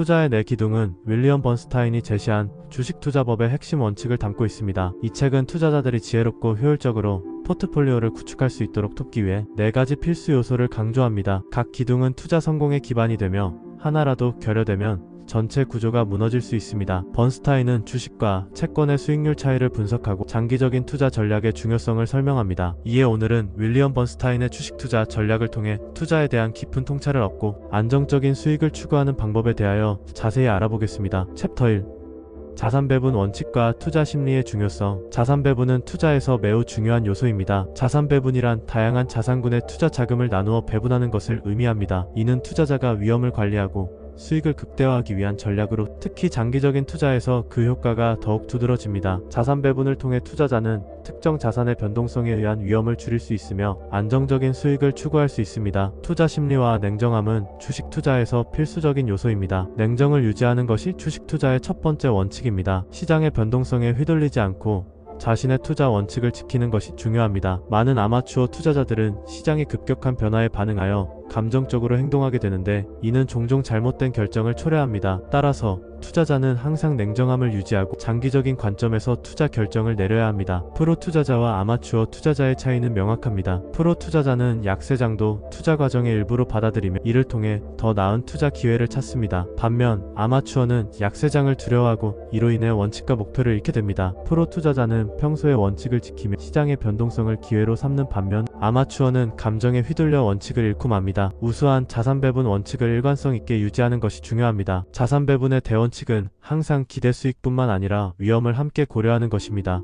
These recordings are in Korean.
투자의 네 기둥은 윌리엄 번스타인이 제시한 주식투자법의 핵심 원칙을 담고 있습니다. 이 책은 투자자들이 지혜롭고 효율적으로 포트폴리오를 구축할 수 있도록 돕기 위해 4가지 필수 요소를 강조합니다. 각 기둥은 투자 성공의 기반이 되며 하나라도 결여되면 전체 구조가 무너질 수 있습니다. 번스타인은 주식과 채권의 수익률 차이를 분석하고 장기적인 투자 전략의 중요성을 설명합니다. 이에 오늘은 윌리엄 번스타인의 주식 투자 전략을 통해 투자에 대한 깊은 통찰을 얻고 안정적인 수익을 추구하는 방법에 대하여 자세히 알아보겠습니다. 챕터 1. 자산 배분 원칙과 투자 심리의 중요성. 자산 배분은 투자에서 매우 중요한 요소입니다. 자산 배분이란 다양한 자산군의 투자 자금을 나누어 배분하는 것을 의미합니다. 이는 투자자가 위험을 관리하고 수익을 극대화하기 위한 전략으로 특히 장기적인 투자에서 그 효과가 더욱 두드러집니다. 자산 배분을 통해 투자자는 특정 자산의 변동성에 의한 위험을 줄일 수 있으며 안정적인 수익을 추구할 수 있습니다. 투자 심리와 냉정함은 주식 투자에서 필수적인 요소입니다. 냉정을 유지하는 것이 주식 투자의 첫 번째 원칙입니다. 시장의 변동성에 휘둘리지 않고 자신의 투자 원칙을 지키는 것이 중요합니다. 많은 아마추어 투자자들은 시장의 급격한 변화에 반응하여 감정적으로 행동하게 되는데 이는 종종 잘못된 결정을 초래합니다. 따라서 투자자는 항상 냉정함을 유지하고 장기적인 관점에서 투자 결정을 내려야 합니다. 프로 투자자와 아마추어 투자자의 차이는 명확합니다. 프로 투자자는 약세장도 투자 과정의 일부로 받아들이며 이를 통해 더 나은 투자 기회를 찾습니다. 반면 아마추어는 약세장을 두려워하고 이로 인해 원칙과 목표를 잃게 됩니다. 프로 투자자는 평소의 원칙을 지키며 시장의 변동성을 기회로 삼는 반면 아마추어는 감정에 휘둘려 원칙을 잃고 맙니다. 우수한 자산 배분 원칙을 일관성 있게 유지하는 것이 중요합니다. 자산 배분의 대원칙은 항상 기대 수익뿐만 아니라 위험을 함께 고려하는 것입니다.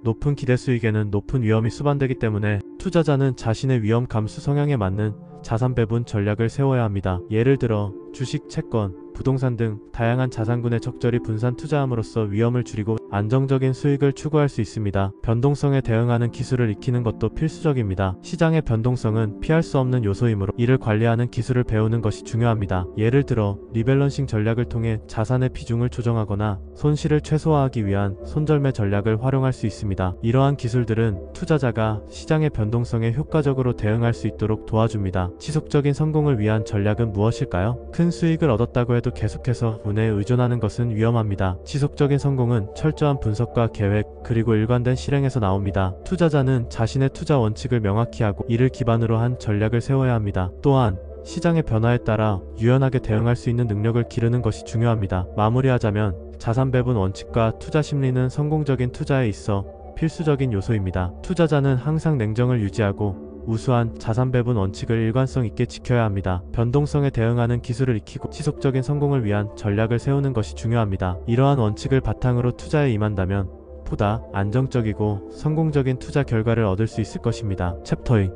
높은 기대 수익에는 높은 위험이 수반되기 때문에 투자자는 자신의 위험 감수 성향에 맞는 자산 배분 전략을 세워야 합니다. 예를 들어 주식, 채권, 부동산 등 다양한 자산군에 적절히 분산 투자함으로써 위험을 줄이고 안정적인 수익을 추구할 수 있습니다. 변동성에 대응하는 기술을 익히는 것도 필수적입니다. 시장의 변동성은 피할 수 없는 요소이므로 이를 관리하는 기술을 배우는 것이 중요합니다. 예를 들어 리밸런싱 전략을 통해 자산의 비중을 조정하거나 손실을 최소화하기 위한 손절매 전략을 활용할 수 있습니다. 이러한 기술들은 투자자가 시장의 변동성에 효과적으로 대응할 수 있도록 도와줍니다. 지속적인 성공을 위한 전략은 무엇일까요? 큰 수익을 얻었다고 해도 계속해서 운에 의존하는 것은 위험합니다. 지속적인 성공은 철저한 분석과 계획 그리고 일관된 실행에서 나옵니다. 투자자는 자신의 투자 원칙을 명확히 하고 이를 기반으로 한 전략을 세워야 합니다. 또한 시장의 변화에 따라 유연하게 대응할 수 있는 능력을 기르는 것이 중요합니다. 마무리하자면 자산 배분 원칙과 투자 심리는 성공적인 투자에 있어 필수적인 요소입니다. 투자자는 항상 냉정을 유지하고 우수한 자산 배분 원칙을 일관성 있게 지켜야 합니다. 변동성에 대응하는 기술을 익히고 지속적인 성공을 위한 전략을 세우는 것이 중요합니다. 이러한 원칙을 바탕으로 투자에 임한다면 보다 안정적이고 성공적인 투자 결과를 얻을 수 있을 것입니다. 챕터 2.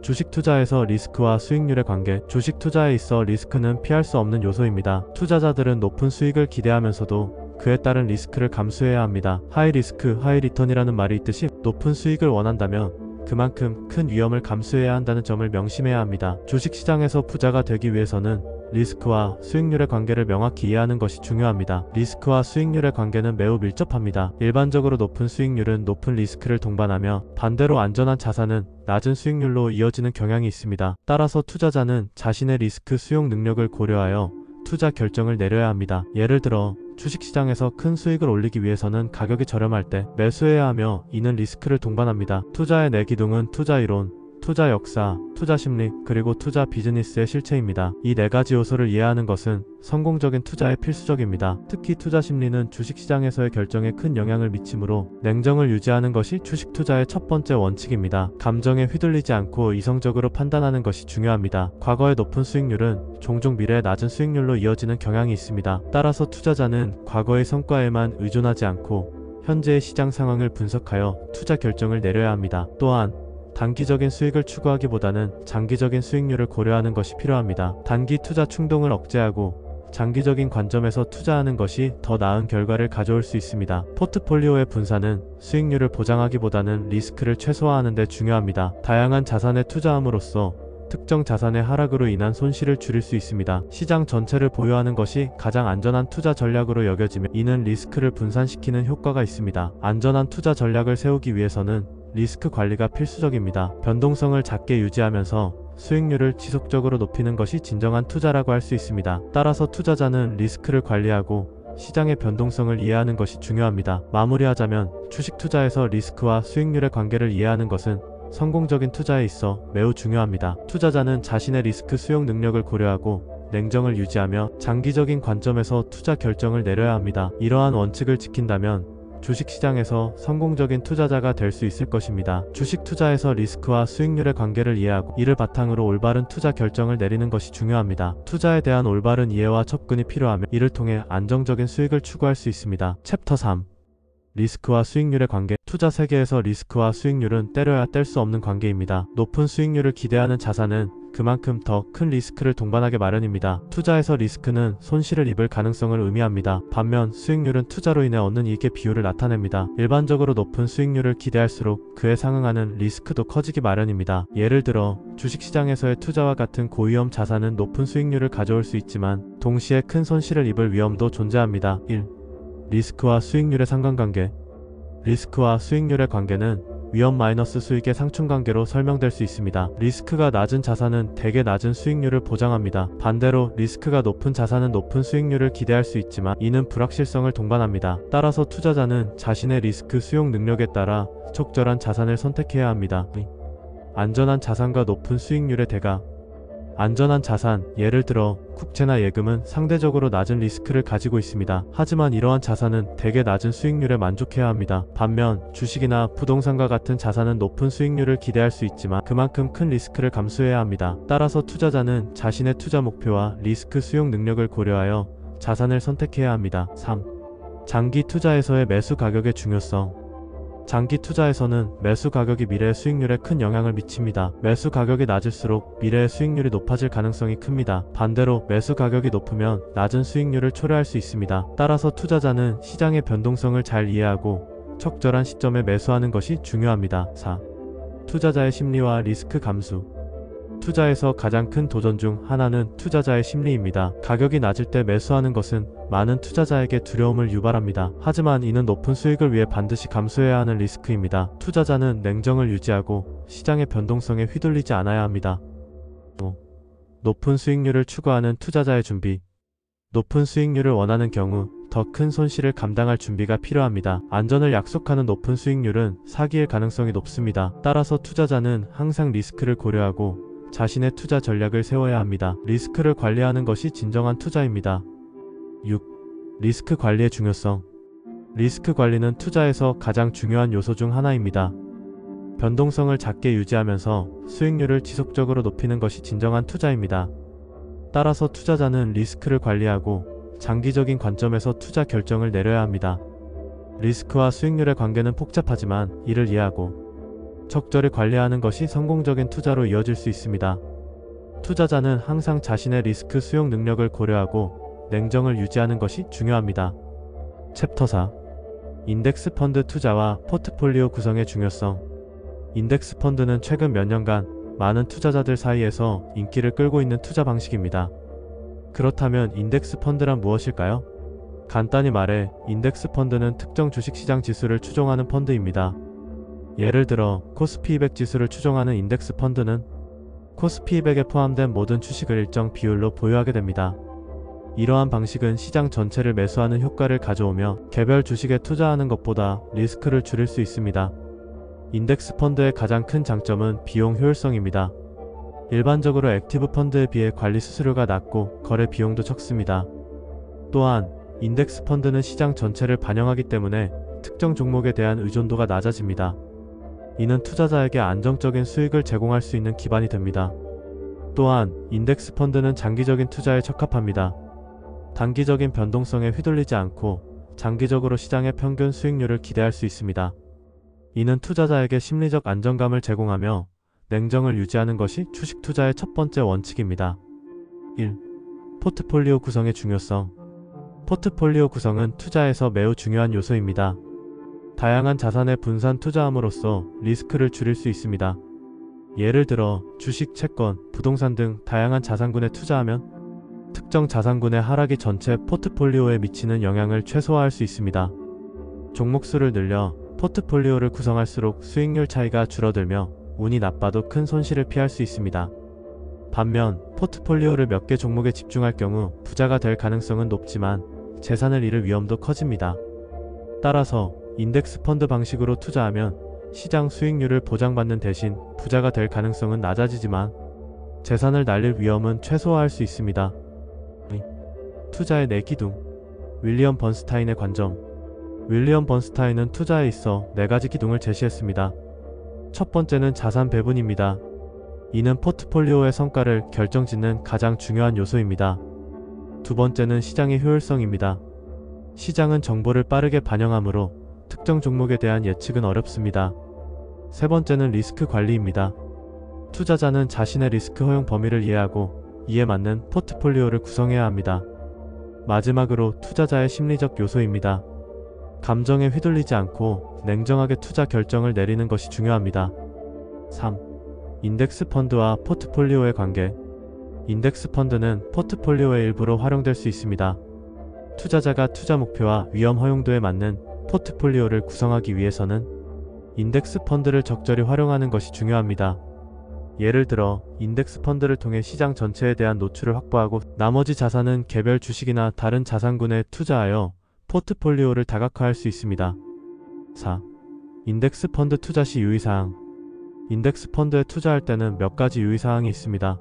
주식 투자에서 리스크와 수익률의 관계. 주식 투자에 있어 리스크는 피할 수 없는 요소입니다. 투자자들은 높은 수익을 기대하면서도 그에 따른 리스크를 감수해야 합니다. 하이 리스크, 하이 리턴이라는 말이 있듯이 높은 수익을 원한다면 그만큼 큰 위험을 감수해야 한다는 점을 명심해야 합니다. 주식시장에서 부자가 되기 위해서는 리스크와 수익률의 관계를 명확히 이해하는 것이 중요합니다. 리스크와 수익률의 관계는 매우 밀접합니다. 일반적으로 높은 수익률은 높은 리스크를 동반하며 반대로 안전한 자산은 낮은 수익률로 이어지는 경향이 있습니다. 따라서 투자자는 자신의 리스크 수용 능력을 고려하여 투자 결정을 내려야 합니다. 예를 들어 주식시장에서 큰 수익을 올리기 위해서는 가격이 저렴할 때 매수해야 하며 이는 리스크를 동반합니다. 투자의 네 기둥은 투자 이론, 투자 역사, 투자 심리, 그리고 투자 비즈니스의 실체입니다. 이 네 가지 요소를 이해하는 것은 성공적인 투자에 필수적입니다. 특히 투자 심리는 주식시장에서의 결정에 큰 영향을 미치므로 냉정을 유지하는 것이 주식 투자의 첫 번째 원칙입니다. 감정에 휘둘리지 않고 이성적으로 판단하는 것이 중요합니다. 과거의 높은 수익률은 종종 미래의 낮은 수익률로 이어지는 경향이 있습니다. 따라서 투자자는 과거의 성과에만 의존하지 않고 현재의 시장 상황을 분석하여 투자 결정을 내려야 합니다. 또한 단기적인 수익을 추구하기보다는 장기적인 수익률을 고려하는 것이 필요합니다. 단기 투자 충동을 억제하고 장기적인 관점에서 투자하는 것이 더 나은 결과를 가져올 수 있습니다. 포트폴리오의 분산은 수익률을 보장하기보다는 리스크를 최소화하는 데 중요합니다. 다양한 자산에 투자함으로써 특정 자산의 하락으로 인한 손실을 줄일 수 있습니다. 시장 전체를 보유하는 것이 가장 안전한 투자 전략으로 여겨지며 이는 리스크를 분산시키는 효과가 있습니다. 안전한 투자 전략을 세우기 위해서는 리스크 관리가 필수적입니다. 변동성을 작게 유지하면서 수익률을 지속적으로 높이는 것이 진정한 투자라고 할 수 있습니다. 따라서 투자자는 리스크를 관리하고 시장의 변동성을 이해하는 것이 중요합니다. 마무리하자면 주식 투자에서 리스크와 수익률의 관계를 이해하는 것은 성공적인 투자에 있어 매우 중요합니다. 투자자는 자신의 리스크 수용 능력을 고려하고 냉정을 유지하며 장기적인 관점에서 투자 결정을 내려야 합니다. 이러한 원칙을 지킨다면 주식시장에서 성공적인 투자자가 될 수 있을 것입니다. 주식 투자에서 리스크와 수익률의 관계를 이해하고 이를 바탕으로 올바른 투자 결정을 내리는 것이 중요합니다. 투자에 대한 올바른 이해와 접근이 필요하며 이를 통해 안정적인 수익을 추구할 수 있습니다. 챕터 3. 리스크와 수익률의 관계. 투자 세계에서 리스크와 수익률은 때려야 뗄 수 없는 관계입니다. 높은 수익률을 기대하는 자산은 그만큼 더 큰 리스크를 동반하게 마련입니다. 투자에서 리스크는 손실을 입을 가능성을 의미합니다. 반면 수익률은 투자로 인해 얻는 이익의 비율을 나타냅니다. 일반적으로 높은 수익률을 기대할수록 그에 상응하는 리스크도 커지기 마련입니다. 예를 들어 주식시장에서의 투자와 같은 고위험 자산은 높은 수익률을 가져올 수 있지만 동시에 큰 손실을 입을 위험도 존재합니다. 1. 리스크와 수익률의 상관관계. 리스크와 수익률의 관계는 위험 마이너스 수익의 상충관계로 설명될 수 있습니다. 리스크가 낮은 자산은 대개 낮은 수익률을 보장합니다. 반대로 리스크가 높은 자산은 높은 수익률을 기대할 수 있지만 이는 불확실성을 동반합니다. 따라서 투자자는 자신의 리스크 수용 능력에 따라 적절한 자산을 선택해야 합니다. 안전한 자산과 높은 수익률의 대가. 안전한 자산, 예를 들어 국채나 예금은 상대적으로 낮은 리스크를 가지고 있습니다. 하지만 이러한 자산은 대개 낮은 수익률에 만족해야 합니다. 반면 주식이나 부동산과 같은 자산은 높은 수익률을 기대할 수 있지만 그만큼 큰 리스크를 감수해야 합니다. 따라서 투자자는 자신의 투자 목표와 리스크 수용 능력을 고려하여 자산을 선택해야 합니다. 3. 장기 투자에서의 매수 가격의 중요성. 장기 투자에서는 매수 가격이 미래의 수익률에 큰 영향을 미칩니다. 매수 가격이 낮을수록 미래의 수익률이 높아질 가능성이 큽니다. 반대로 매수 가격이 높으면 낮은 수익률을 초래할 수 있습니다. 따라서 투자자는 시장의 변동성을 잘 이해하고 적절한 시점에 매수하는 것이 중요합니다. 4. 투자자의 심리와 리스크 감수. 투자에서 가장 큰 도전 중 하나는 투자자의 심리입니다. 가격이 낮을 때 매수하는 것은 많은 투자자에게 두려움을 유발합니다. 하지만 이는 높은 수익을 위해 반드시 감수해야 하는 리스크입니다. 투자자는 냉정을 유지하고 시장의 변동성에 휘둘리지 않아야 합니다. 5. 높은 수익률을 추구하는 투자자의 준비. 높은 수익률을 원하는 경우 더 큰 손실을 감당할 준비가 필요합니다. 안전을 약속하는 높은 수익률은 사기일 가능성이 높습니다. 따라서 투자자는 항상 리스크를 고려하고 자신의 투자 전략을 세워야 합니다. 리스크를 관리하는 것이 진정한 투자입니다. 6. 리스크 관리의 중요성. 리스크 관리는 투자에서 가장 중요한 요소 중 하나입니다. 변동성을 작게 유지하면서 수익률을 지속적으로 높이는 것이 진정한 투자입니다. 따라서 투자자는 리스크를 관리하고 장기적인 관점에서 투자 결정을 내려야 합니다. 리스크와 수익률의 관계는 복잡하지만 이를 이해하고 적절히 관리하는 것이 성공적인 투자로 이어질 수 있습니다. 투자자는 항상 자신의 리스크 수용 능력을 고려하고 냉정을 유지하는 것이 중요합니다. 챕터 4. 인덱스 펀드 투자와 포트폴리오 구성의 중요성. 인덱스 펀드는 최근 몇 년간 많은 투자자들 사이에서 인기를 끌고 있는 투자 방식입니다. 그렇다면 인덱스 펀드란 무엇일까요? 간단히 말해 인덱스 펀드는 특정 주식시장 지수를 추종하는 펀드입니다. 예를 들어 코스피 200 지수를 추종하는 인덱스 펀드는 코스피 200에 포함된 모든 주식을 일정 비율로 보유하게 됩니다. 이러한 방식은 시장 전체를 매수하는 효과를 가져오며 개별 주식에 투자하는 것보다 리스크를 줄일 수 있습니다. 인덱스 펀드의 가장 큰 장점은 비용 효율성입니다. 일반적으로 액티브 펀드에 비해 관리 수수료가 낮고 거래 비용도 적습니다. 또한 인덱스 펀드는 시장 전체를 반영하기 때문에 특정 종목에 대한 의존도가 낮아집니다. 이는 투자자에게 안정적인 수익을 제공할 수 있는 기반이 됩니다. 또한 인덱스 펀드는 장기적인 투자에 적합합니다. 단기적인 변동성에 휘둘리지 않고 장기적으로 시장의 평균 수익률을 기대할 수 있습니다. 이는 투자자에게 심리적 안정감을 제공하며 냉정을 유지하는 것이 주식 투자의 첫 번째 원칙입니다. 1. 포트폴리오 구성의 중요성. 포트폴리오 구성은 투자에서 매우 중요한 요소입니다. 다양한 자산에 분산 투자함으로써 리스크를 줄일 수 있습니다. 예를 들어 주식, 채권, 부동산 등 다양한 자산군에 투자하면 특정 자산군의 하락이 전체 포트폴리오에 미치는 영향을 최소화할 수 있습니다. 종목수를 늘려 포트폴리오를 구성할수록 수익률 차이가 줄어들며 운이 나빠도 큰 손실을 피할 수 있습니다. 반면 포트폴리오를 몇 개 종목에 집중할 경우 부자가 될 가능성은 높지만 재산을 잃을 위험도 커집니다. 따라서 인덱스 펀드 방식으로 투자하면 시장 수익률을 보장받는 대신 부자가 될 가능성은 낮아지지만 재산을 날릴 위험은 최소화할 수 있습니다. 투자의 네 기둥. 윌리엄 번스타인의 관점. 윌리엄 번스타인은 투자에 있어 네 가지 기둥을 제시했습니다. 첫 번째는 자산 배분입니다. 이는 포트폴리오의 성과를 결정짓는 가장 중요한 요소입니다. 두 번째는 시장의 효율성입니다. 시장은 정보를 빠르게 반영하므로 특정 종목에 대한 예측은 어렵습니다. 세 번째는 리스크 관리입니다. 투자자는 자신의 리스크 허용 범위를 이해하고 이에 맞는 포트폴리오를 구성해야 합니다. 마지막으로 투자자의 심리적 요소입니다. 감정에 휘둘리지 않고 냉정하게 투자 결정을 내리는 것이 중요합니다. 3. 인덱스 펀드와 포트폴리오의 관계. 인덱스 펀드는 포트폴리오의 일부로 활용될 수 있습니다. 투자자가 투자 목표와 위험 허용도에 맞는 포트폴리오를 구성하기 위해서는 인덱스 펀드를 적절히 활용하는 것이 중요합니다. 예를 들어 인덱스 펀드를 통해 시장 전체에 대한 노출을 확보하고 나머지 자산은 개별 주식이나 다른 자산군에 투자하여 포트폴리오를 다각화할 수 있습니다. 4. 인덱스 펀드 투자 시 유의사항. 인덱스 펀드에 투자할 때는 몇 가지 유의사항이 있습니다.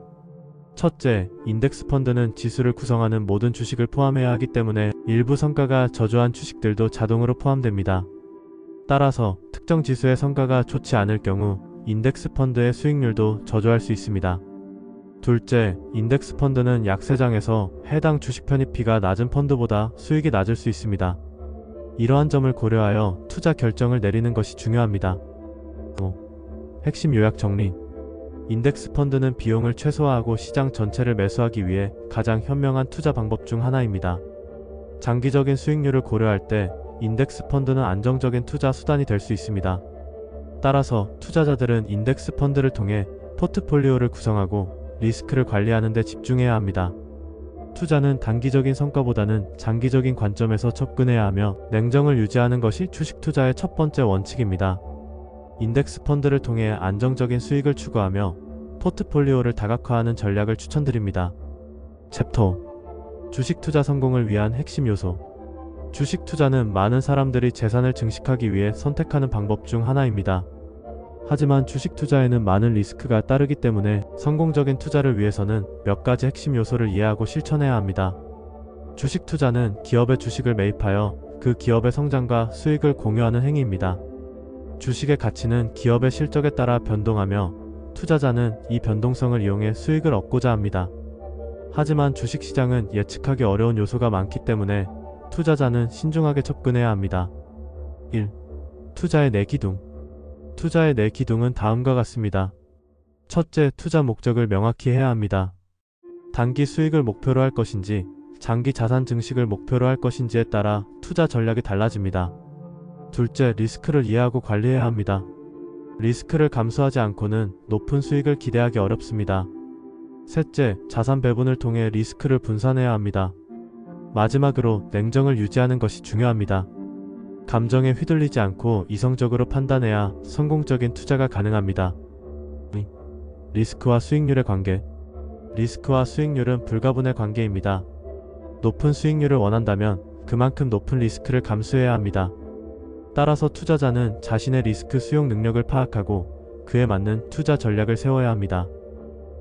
첫째, 인덱스 펀드는 지수를 구성하는 모든 주식을 포함해야 하기 때문에 일부 성과가 저조한 주식들도 자동으로 포함됩니다. 따라서 특정 지수의 성과가 좋지 않을 경우 인덱스 펀드의 수익률도 저조할 수 있습니다. 둘째, 인덱스 펀드는 약세장에서 해당 주식 편입비가 낮은 펀드보다 수익이 낮을 수 있습니다. 이러한 점을 고려하여 투자 결정을 내리는 것이 중요합니다. 5. 핵심 요약 정리. 인덱스 펀드는 비용을 최소화하고 시장 전체를 매수하기 위해 가장 현명한 투자 방법 중 하나입니다. 장기적인 수익률을 고려할 때 인덱스 펀드는 안정적인 투자 수단이 될 수 있습니다. 따라서 투자자들은 인덱스 펀드를 통해 포트폴리오를 구성하고 리스크를 관리하는 데 집중해야 합니다. 투자는 단기적인 성과보다는 장기적인 관점에서 접근해야 하며 냉정을 유지하는 것이 주식 투자의 첫 번째 원칙입니다. 인덱스 펀드를 통해 안정적인 수익을 추구하며 포트폴리오를 다각화하는 전략을 추천드립니다. 챕터. 주식 투자 성공을 위한 핵심 요소. 주식 투자는 많은 사람들이 재산을 증식하기 위해 선택하는 방법 중 하나입니다. 하지만 주식 투자에는 많은 리스크가 따르기 때문에 성공적인 투자를 위해서는 몇 가지 핵심 요소를 이해하고 실천해야 합니다. 주식 투자는 기업의 주식을 매입하여 그 기업의 성장과 수익을 공유하는 행위입니다. 주식의 가치는 기업의 실적에 따라 변동하며 투자자는 이 변동성을 이용해 수익을 얻고자 합니다. 하지만 주식시장은 예측하기 어려운 요소가 많기 때문에 투자자는 신중하게 접근해야 합니다. 1. 투자의 네 기둥. 투자의 네 기둥은 다음과 같습니다. 첫째, 투자 목적을 명확히 해야 합니다. 단기 수익을 목표로 할 것인지 장기 자산 증식을 목표로 할 것인지에 따라 투자 전략이 달라집니다. 둘째, 리스크를 이해하고 관리해야 합니다. 리스크를 감수하지 않고는 높은 수익을 기대하기 어렵습니다. 셋째, 자산 배분을 통해 리스크를 분산해야 합니다. 마지막으로 냉정을 유지하는 것이 중요합니다. 감정에 휘둘리지 않고 이성적으로 판단해야 성공적인 투자가 가능합니다. 리스크와 수익률의 관계. 리스크와 수익률은 불가분의 관계입니다. 높은 수익률을 원한다면 그만큼 높은 리스크를 감수해야 합니다. 따라서 투자자는 자신의 리스크 수용 능력을 파악하고 그에 맞는 투자 전략을 세워야 합니다.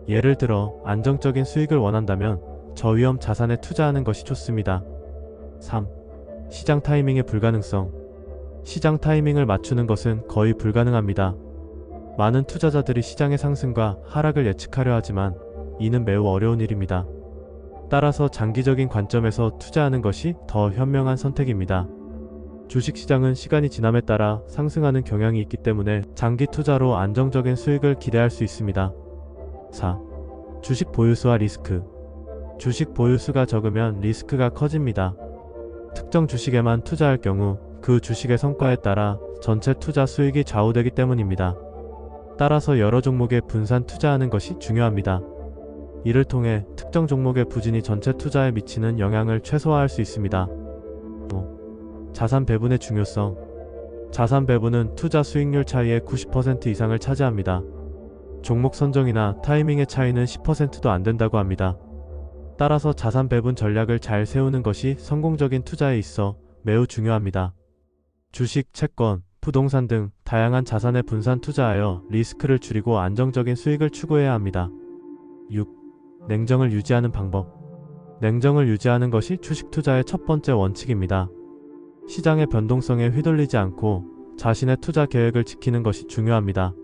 예를 들어 안정적인 수익을 원한다면 저위험 자산에 투자하는 것이 좋습니다. 3. 시장 타이밍의 불가능성. 시장 타이밍을 맞추는 것은 거의 불가능합니다. 많은 투자자들이 시장의 상승과 하락을 예측하려 하지만 이는 매우 어려운 일입니다. 따라서 장기적인 관점에서 투자하는 것이 더 현명한 선택입니다. 주식시장은 시간이 지남에 따라 상승하는 경향이 있기 때문에 장기 투자로 안정적인 수익을 기대할 수 있습니다. 4. 주식 보유수와 리스크. 주식 보유수가 적으면 리스크가 커집니다. 특정 주식에만 투자할 경우 그 주식의 성과에 따라 전체 투자 수익이 좌우되기 때문입니다. 따라서 여러 종목에 분산 투자하는 것이 중요합니다. 이를 통해 특정 종목의 부진이 전체 투자에 미치는 영향을 최소화할 수 있습니다. 5. 자산 배분의 중요성. 자산 배분은 투자 수익률 차이의 90% 이상을 차지합니다. 종목 선정이나 타이밍의 차이는 10%도 안 된다고 합니다. 따라서 자산 배분 전략을 잘 세우는 것이 성공적인 투자에 있어 매우 중요합니다. 주식, 채권, 부동산 등 다양한 자산에 분산 투자하여 리스크를 줄이고 안정적인 수익을 추구해야 합니다. 6. 냉정을 유지하는 방법. 냉정을 유지하는 것이 주식 투자의 첫 번째 원칙입니다. 시장의 변동성에 휘둘리지 않고 자신의 투자 계획을 지키는 것이 중요합니다.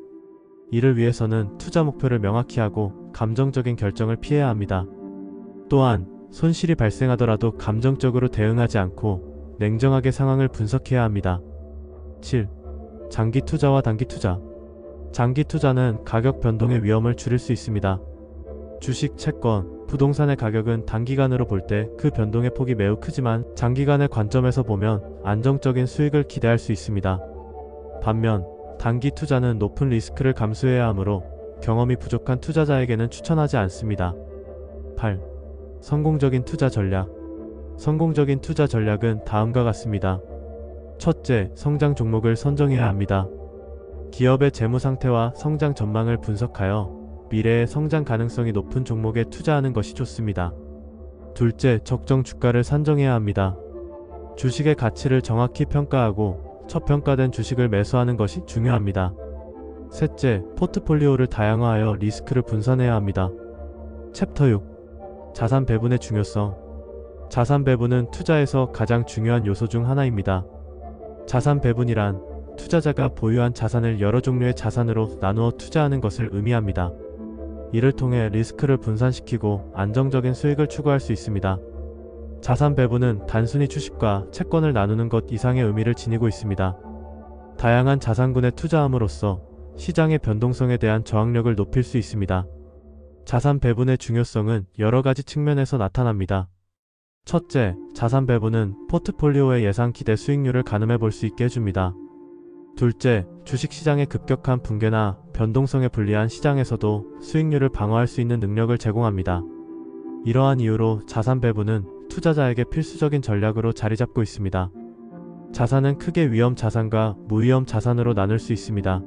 이를 위해서는 투자 목표를 명확히 하고 감정적인 결정을 피해야 합니다. 또한 손실이 발생하더라도 감정적으로 대응하지 않고 냉정하게 상황을 분석해야 합니다. 7. 장기 투자와 단기 투자. 장기 투자는 가격 변동의 위험을 줄일 수 있습니다. 주식, 채권, 부동산의 가격은 단기간으로 볼 때 그 변동의 폭이 매우 크지만 장기간의 관점에서 보면 안정적인 수익을 기대할 수 있습니다. 반면 단기 투자는 높은 리스크를 감수해야 하므로 경험이 부족한 투자자에게는 추천하지 않습니다. 8. 성공적인 투자 전략. 성공적인 투자 전략은 다음과 같습니다. 첫째, 성장 종목을 선정해야 합니다. 기업의 재무 상태와 성장 전망을 분석하여 미래의 성장 가능성이 높은 종목에 투자하는 것이 좋습니다. 둘째, 적정 주가를 산정해야 합니다. 주식의 가치를 정확히 평가하고 저평가된 주식을 매수하는 것이 중요합니다. 셋째, 포트폴리오를 다양화하여 리스크를 분산해야 합니다. 챕터 6. 자산 배분의 중요성. 자산 배분은 투자에서 가장 중요한 요소 중 하나입니다. 자산 배분이란 투자자가 보유한 자산을 여러 종류의 자산으로 나누어 투자하는 것을 의미합니다. 이를 통해 리스크를 분산시키고 안정적인 수익을 추구할 수 있습니다. 자산 배분은 단순히 주식과 채권을 나누는 것 이상의 의미를 지니고 있습니다. 다양한 자산군에 투자함으로써 시장의 변동성에 대한 저항력을 높일 수 있습니다. 자산 배분의 중요성은 여러 가지 측면에서 나타납니다. 첫째, 자산 배분은 포트폴리오의 예상 기대 수익률을 가늠해 볼 수 있게 해줍니다. 둘째, 주식시장의 급격한 붕괴나 변동성에 불리한 시장에서도 수익률을 방어할 수 있는 능력을 제공합니다. 이러한 이유로 자산 배분은 투자자에게 필수적인 전략으로 자리 잡고 있습니다. 자산은 크게 위험 자산과 무위험 자산으로 나눌 수 있습니다.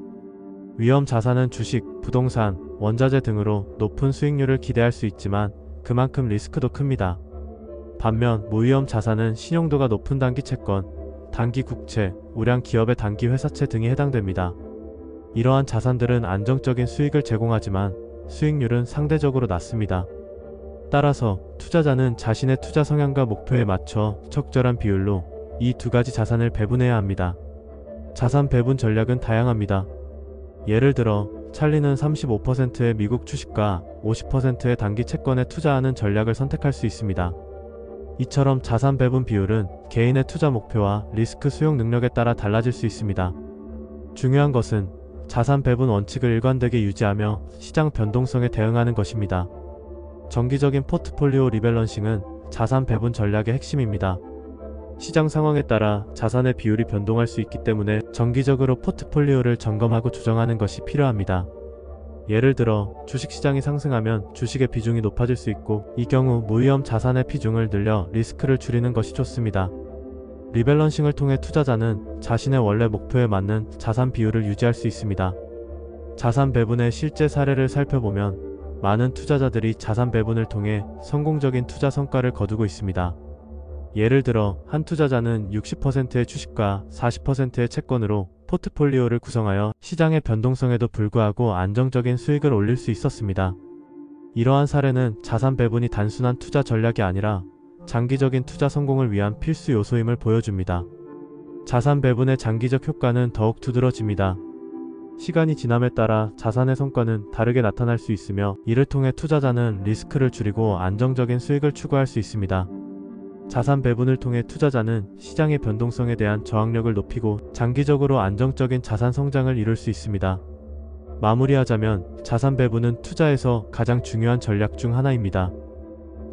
위험 자산은 주식, 부동산, 원자재 등으로 높은 수익률을 기대할 수 있지만 그만큼 리스크도 큽니다. 반면 무위험 자산은 신용도가 높은 단기 채권, 단기 국채, 우량 기업의 단기 회사채 등이 해당됩니다. 이러한 자산들은 안정적인 수익을 제공하지만 수익률은 상대적으로 낮습니다. 따라서 투자자는 자신의 투자 성향과 목표에 맞춰 적절한 비율로 이 두 가지 자산을 배분해야 합니다. 자산 배분 전략은 다양합니다. 예를 들어 찰리는 35%의 미국 주식과 50%의 단기 채권에 투자하는 전략을 선택할 수 있습니다. 이처럼 자산 배분 비율은 개인의 투자 목표와 리스크 수용 능력에 따라 달라질 수 있습니다. 중요한 것은 자산 배분 원칙을 일관되게 유지하며 시장 변동성에 대응하는 것입니다. 정기적인 포트폴리오 리밸런싱은 자산 배분 전략의 핵심입니다. 시장 상황에 따라 자산의 비율이 변동할 수 있기 때문에 정기적으로 포트폴리오를 점검하고 조정하는 것이 필요합니다. 예를 들어 주식시장이 상승하면 주식의 비중이 높아질 수 있고 이 경우 무위험 자산의 비중을 늘려 리스크를 줄이는 것이 좋습니다. 리밸런싱을 통해 투자자는 자신의 원래 목표에 맞는 자산 비율을 유지할 수 있습니다. 자산 배분의 실제 사례를 살펴보면 많은 투자자들이 자산 배분을 통해 성공적인 투자 성과를 거두고 있습니다. 예를 들어 한 투자자는 60%의 주식과 40%의 채권으로 포트폴리오를 구성하여 시장의 변동성에도 불구하고 안정적인 수익을 올릴 수 있었습니다. 이러한 사례는 자산 배분이 단순한 투자 전략이 아니라 장기적인 투자 성공을 위한 필수 요소임을 보여줍니다. 자산 배분의 장기적 효과는 더욱 두드러집니다. 시간이 지남에 따라 자산의 성과는 다르게 나타날 수 있으며 이를 통해 투자자는 리스크를 줄이고 안정적인 수익을 추구할 수 있습니다. 자산 배분을 통해 투자자는 시장의 변동성에 대한 저항력을 높이고 장기적으로 안정적인 자산 성장을 이룰 수 있습니다. 마무리하자면 자산 배분은 투자에서 가장 중요한 전략 중 하나입니다.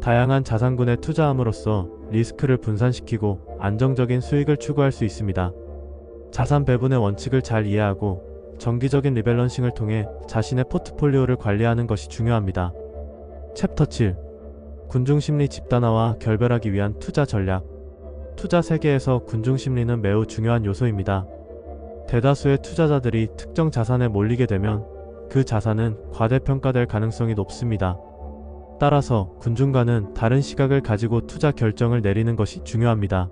다양한 자산군에 투자함으로써 리스크를 분산시키고 안정적인 수익을 추구할 수 있습니다. 자산 배분의 원칙을 잘 이해하고 정기적인 리밸런싱을 통해 자신의 포트폴리오를 관리하는 것이 중요합니다. 챕터 7. 군중심리 집단화와 결별하기 위한 투자 전략. 투자 세계에서 군중심리는 매우 중요한 요소입니다. 대다수의 투자자들이 특정 자산에 몰리게 되면 그 자산은 과대평가될 가능성이 높습니다. 따라서 군중과는 다른 시각을 가지고 투자 결정을 내리는 것이 중요합니다.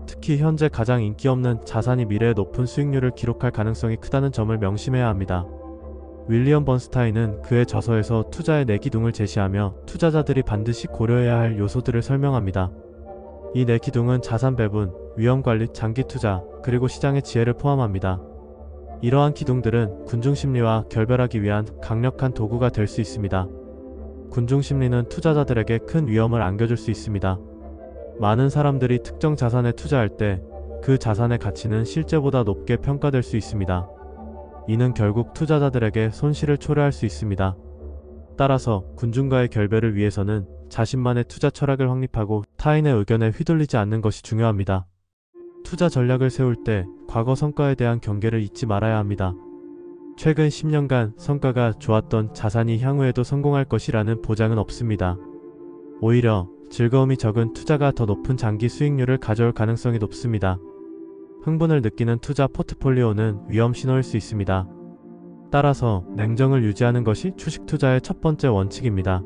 특히 현재 가장 인기 없는 자산이 미래에 높은 수익률을 기록할 가능성이 크다는 점을 명심해야 합니다. 윌리엄 번스타인은 그의 저서에서 투자의 네 기둥을 제시하며 투자자들이 반드시 고려해야 할 요소들을 설명합니다. 이 네 기둥은 자산 배분, 위험 관리, 장기 투자, 그리고 시장의 지혜를 포함합니다. 이러한 기둥들은 군중 심리와 결별하기 위한 강력한 도구가 될 수 있습니다. 군중 심리는 투자자들에게 큰 위험을 안겨줄 수 있습니다. 많은 사람들이 특정 자산에 투자할 때 그 자산의 가치는 실제보다 높게 평가될 수 있습니다. 이는 결국 투자자들에게 손실을 초래할 수 있습니다. 따라서 군중과의 결별을 위해서는 자신만의 투자 철학을 확립하고 타인의 의견에 휘둘리지 않는 것이 중요합니다. 투자 전략을 세울 때 과거 성과에 대한 경계를 잊지 말아야 합니다. 최근 10년간 성과가 좋았던 자산이 향후에도 성공할 것이라는 보장은 없습니다. 오히려 즐거움이 적은 투자가 더 높은 장기 수익률을 가져올 가능성이 높습니다. 흥분을 느끼는 투자 포트폴리오는 위험 신호일 수 있습니다. 따라서 냉정을 유지하는 것이 주식 투자의 첫 번째 원칙입니다.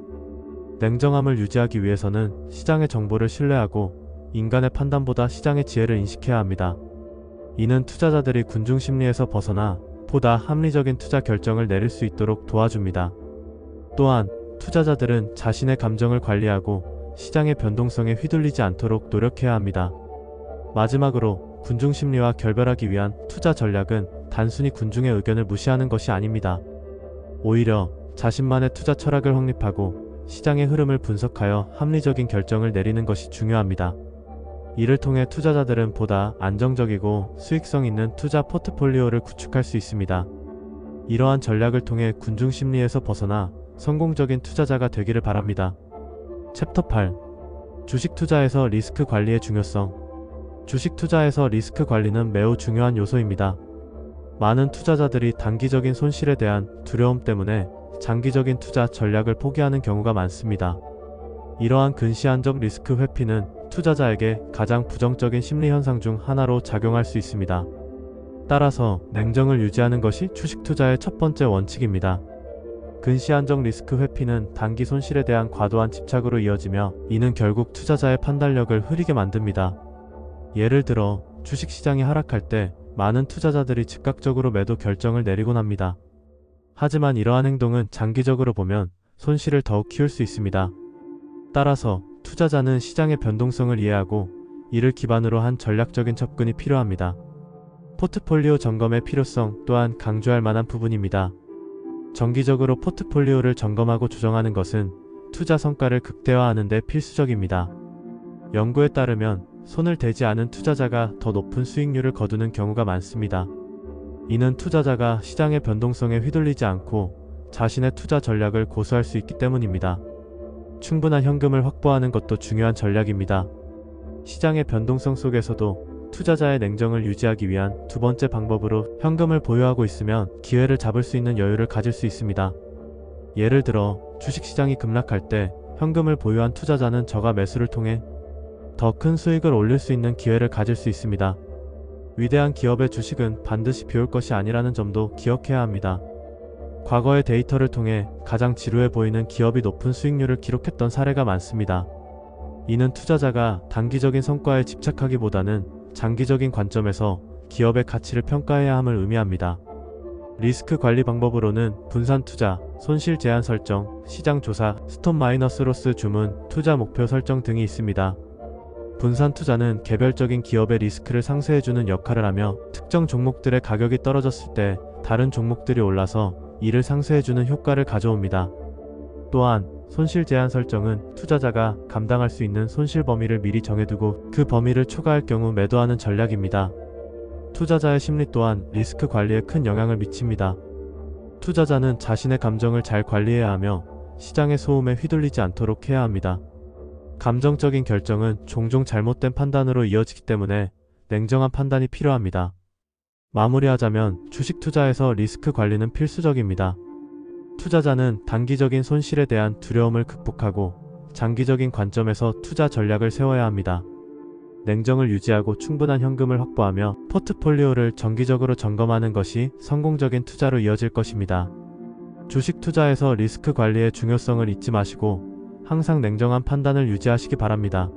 냉정함을 유지하기 위해서는 시장의 정보를 신뢰하고 인간의 판단보다 시장의 지혜를 인식해야 합니다. 이는 투자자들이 군중 심리에서 벗어나 보다 합리적인 투자 결정을 내릴 수 있도록 도와줍니다. 또한 투자자들은 자신의 감정을 관리하고 시장의 변동성에 휘둘리지 않도록 노력해야 합니다. 마지막으로 군중 심리와 결별하기 위한 투자 전략은 단순히 군중의 의견을 무시하는 것이 아닙니다. 오히려 자신만의 투자 철학을 확립하고 시장의 흐름을 분석하여 합리적인 결정을 내리는 것이 중요합니다. 이를 통해 투자자들은 보다 안정적이고 수익성 있는 투자 포트폴리오를 구축할 수 있습니다. 이러한 전략을 통해 군중 심리에서 벗어나 성공적인 투자자가 되기를 바랍니다. 챕터 8. 주식 투자에서 리스크 관리의 중요성. 주식 투자에서 리스크 관리는 매우 중요한 요소입니다. 많은 투자자들이 단기적인 손실에 대한 두려움 때문에 장기적인 투자 전략을 포기하는 경우가 많습니다. 이러한 근시안적 리스크 회피는 투자자에게 가장 부정적인 심리 현상 중 하나로 작용할 수 있습니다. 따라서 냉정을 유지하는 것이 주식 투자의 첫 번째 원칙입니다. 근시안적 리스크 회피는 단기 손실에 대한 과도한 집착으로 이어지며 이는 결국 투자자의 판단력을 흐리게 만듭니다. 예를 들어 주식시장이 하락할 때 많은 투자자들이 즉각적으로 매도 결정을 내리곤 합니다. 하지만 이러한 행동은 장기적으로 보면 손실을 더욱 키울 수 있습니다. 따라서 투자자는 시장의 변동성을 이해하고 이를 기반으로 한 전략적인 접근이 필요합니다. 포트폴리오 점검의 필요성 또한 강조할 만한 부분입니다. 정기적으로 포트폴리오를 점검하고 조정하는 것은 투자 성과를 극대화하는 데 필수적입니다. 연구에 따르면 손을 대지 않은 투자자가 더 높은 수익률을 거두는 경우가 많습니다. 이는 투자자가 시장의 변동성에 휘둘리지 않고 자신의 투자 전략을 고수할 수 있기 때문입니다. 충분한 현금을 확보하는 것도 중요한 전략입니다. 시장의 변동성 속에서도 투자자의 냉정을 유지하기 위한 두 번째 방법으로 현금을 보유하고 있으면 기회를 잡을 수 있는 여유를 가질 수 있습니다. 예를 들어 주식시장이 급락할 때 현금을 보유한 투자자는 저가 매수를 통해 더 큰 수익을 올릴 수 있는 기회를 가질 수 있습니다. 위대한 기업의 주식은 반드시 비올 것이 아니라는 점도 기억해야 합니다. 과거의 데이터를 통해 가장 지루해 보이는 기업이 높은 수익률을 기록했던 사례가 많습니다. 이는 투자자가 단기적인 성과에 집착하기보다는 장기적인 관점에서 기업의 가치를 평가해야 함을 의미합니다. 리스크 관리 방법으로는 분산 투자, 손실 제한 설정, 시장 조사, 스톱 마이너스 로스 주문, 투자 목표 설정 등이 있습니다. 분산 투자는 개별적인 기업의 리스크를 상쇄해주는 역할을 하며 특정 종목들의 가격이 떨어졌을 때 다른 종목들이 올라서 이를 상쇄해주는 효과를 가져옵니다. 또한 손실 제한 설정은 투자자가 감당할 수 있는 손실 범위를 미리 정해두고 그 범위를 초과할 경우 매도하는 전략입니다. 투자자의 심리 또한 리스크 관리에 큰 영향을 미칩니다. 투자자는 자신의 감정을 잘 관리해야 하며 시장의 소음에 휘둘리지 않도록 해야 합니다. 감정적인 결정은 종종 잘못된 판단으로 이어지기 때문에 냉정한 판단이 필요합니다. 마무리하자면 주식 투자에서 리스크 관리는 필수적입니다. 투자자는 단기적인 손실에 대한 두려움을 극복하고 장기적인 관점에서 투자 전략을 세워야 합니다. 냉정을 유지하고 충분한 현금을 확보하며 포트폴리오를 정기적으로 점검하는 것이 성공적인 투자로 이어질 것입니다. 주식 투자에서 리스크 관리의 중요성을 잊지 마시고 항상 냉정한 판단을 유지하시기 바랍니다.